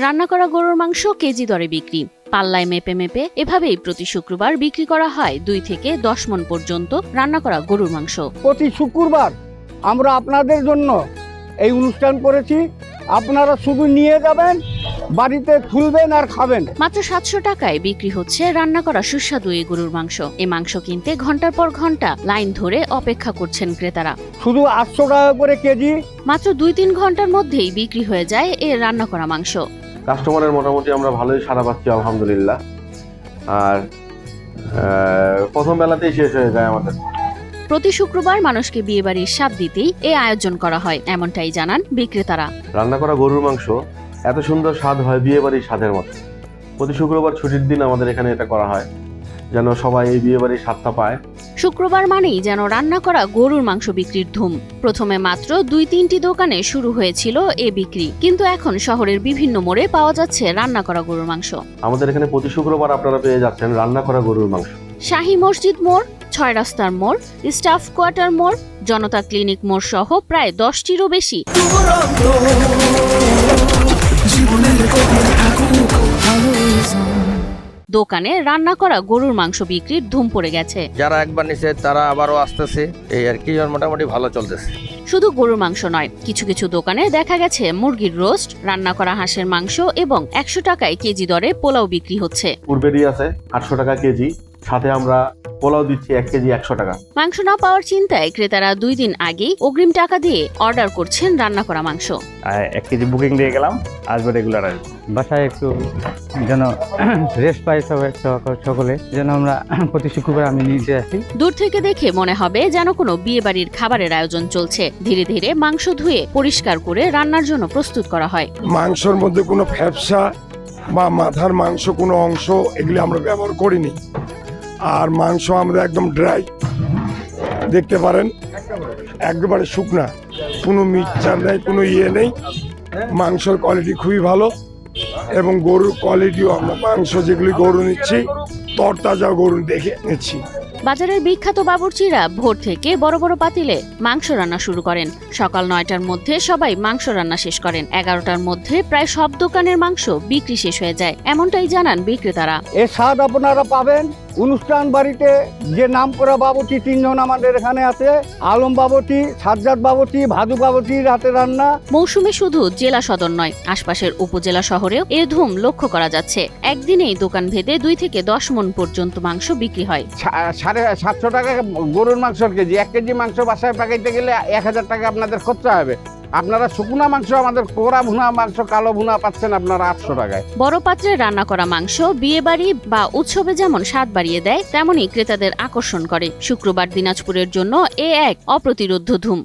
রান্না করা গরুর মাংস কেজি দরে বিক্রি, পাল্লায় মেপে মেপে এভাবেই প্রতি শুক্রবার বিক্রি করা হয় 2 থেকে 10 মণ পর্যন্ত রান্না করা গরুর মাংস। প্রতি শুক্রবার আমরা আপনাদের জন্য এই অনুষ্ঠান করেছি। আপনারা শুধু নিয়ে যাবেন, বাড়িতে খুলবেন আর খাবেন। মাত্র 700 টাকায় বিক্রি হচ্ছে রান্না করা সুস্বাদু এই গরুর মাংস। এই মাংস কিনতে ঘন্টার পর ঘন্টা লাইন ধরে অপেক্ষা করছেন ক্রেতারা। শুধু 800 টাকা করে কেজি। মাত্র 2-3 ঘন্টার মধ্যেই বিক্রি হয়ে যায় এই রান্না করা মাংস। কাস্টমারের মোটামুটি আমরা ভালোই সাড়া পাচ্ছি আলহামদুলিল্লাহ। আর প্রথম বেলাতেই শেষ হয়ে যায় আমাদের। প্রতি শুক্রবার মানুষকে বিয়েবাড়ির স্বাদ দিতেই এই আয়োজন করা হয়, এমনটাই জানান বিক্রেতারা। রান্না করা গরুর মাংস এত সুন্দর স্বাদ হয় বিয়েবাড়ির স্বাদের মতো। প্রতি শুক্রবার ছুটির দিন আমাদের এখানে এটা করা হয়, যেন সবাই এই বিয়েবাড়ির স্বাদটা পায়। শুক্রবার মানেই যেন রান্না করা গরুর মাংস বিক্রির ধুম। প্রথমে মাত্র 2-3টি দোকানে শুরু হয়েছিল এ বিক্রি, কিন্তু এখন শহরের বিভিন্ন মোড়ে পাওয়া যাচ্ছে রান্না করা গরুর মাংস। আমাদের এখানে প্রতি শুক্রবার আপনারা পেয়ে যাচ্ছেন রান্না করা গরুর মাংস। শাহী মসজিদ মোড়, 6 রাস্তার মোড়, স্টাফ কোয়ার্টার মোড়, জনতা ক্লিনিক মোড় সহ প্রায় 10টিরও বেশি দোকানে রান্না করা গরুর মাংস বিক্রির ধুম পড়ে গেছে। যারা একবার নিছে তারা আবারও আসতেছে, এই আর কি, মোটামুটি ভালো চলতেছে। শুধু গরুর মাংস নয়, কিছু কিছু দোকানে দেখা গেছে মুরগির রোস্ট, রান্না করা হাঁসের মাংস এবং 100 টাকায় কেজি দরে পোলাও বিক্রি হচ্ছে। পূর্বেরই আছে 800 টাকা কেজি, সাথে আমরা পোলাও দিচ্ছি 1 কেজি 100 টাকা। মাংস না পাওয়ার চিন্তায় ক্রেতারা 2 দিন আগেই অগ্রিম টাকা দিয়ে অর্ডার করছেন রান্না করা মাংস। 1 কেজি বুকিং দিয়ে গেলাম, আসবে রেগুলার আসবে। বাসায় একটু যেন রেস্ট পাই সকলে, যেন আমরা প্রতি শুক্রবার আমি নিয়ে আসি। দূর থেকে দেখে মনে হবে যেন কোনো বিয়ে বাড়ির খাবারের আয়োজন চলছে। ধীরে ধীরে মাংস ধুয়ে পরিষ্কার করে রান্নার জন্য প্রস্তুত করা হয়। মাংসের মধ্যে কোনো ফ্যাপসা বা মাথার মাংস কোনো অংশ এগুলি আমরা ব্যবহার করিনি। আর মাংস আমাদের একদম ড্রাই, দেখতে পারেন একেবারে শুকনা, কোনো মিক্সচার নেই, কোনো নেই। মাংসের কোয়ালিটি খুবই ভালো এবং গরুর কোয়ালিটিও, আমরা মাংস যেগুলি গরু নিচ্ছি তরতাজা গরু দেখে নিচ্ছি। বাজারের বিখ্যাত বাবুর্চিরা ভোর থেকে বড় বড় পাতিলে মাংস রান্না শুরু করেন। সকাল 9টার মধ্যে সবাই মাংস রান্না শেষ করেন। 11টার মধ্যে প্রায় সব দোকানের মাংস বিক্রি শেষ হয়ে যায়, এমনটাই জানান বিক্রেতারা। এর স্বাদ আপনারা পাবেন অনুষ্ঠান বাড়িতে। যে নাম করা বাবুটি 3 জন আমাদের এখানে আছে, আলম বাবুটি, সাজ্জাদ বাবুটি, ভাদু বাবুটির হাতে রান্না। মৌসুমে শুধু জেলা সদর নয়, আশপাশের উপজেলা শহরেও এর ধুম লক্ষ্য করা যাচ্ছে। একদিনেই দোকান ভেদে 2 থেকে 10 মণ পর্যন্ত মাংস বিক্রি হয়। 750 টাকা গরুর মাংসের কেজি। 1 কেজি মাংস বাসায় পাকাইতে গেলে 1000 টাকা আপনাদের খরচা হবে। আপনারা শুকনা মাংস, আমাদের কোরা ভুনা মাংস, কালো ভুনা পাচ্ছেন আপনারা 800 টাকায়। বড় পাত্রে রান্না করা মাংস বিয়ে বাড়ি বা উৎসবে যেমন স্বাদ বাড়িয়ে দেয়, তেমনই ক্রেতাদের আকর্ষণ করে। শুক্রবার দিনাজপুরের জন্য এক অপ্রতিরোধ্য ধুম।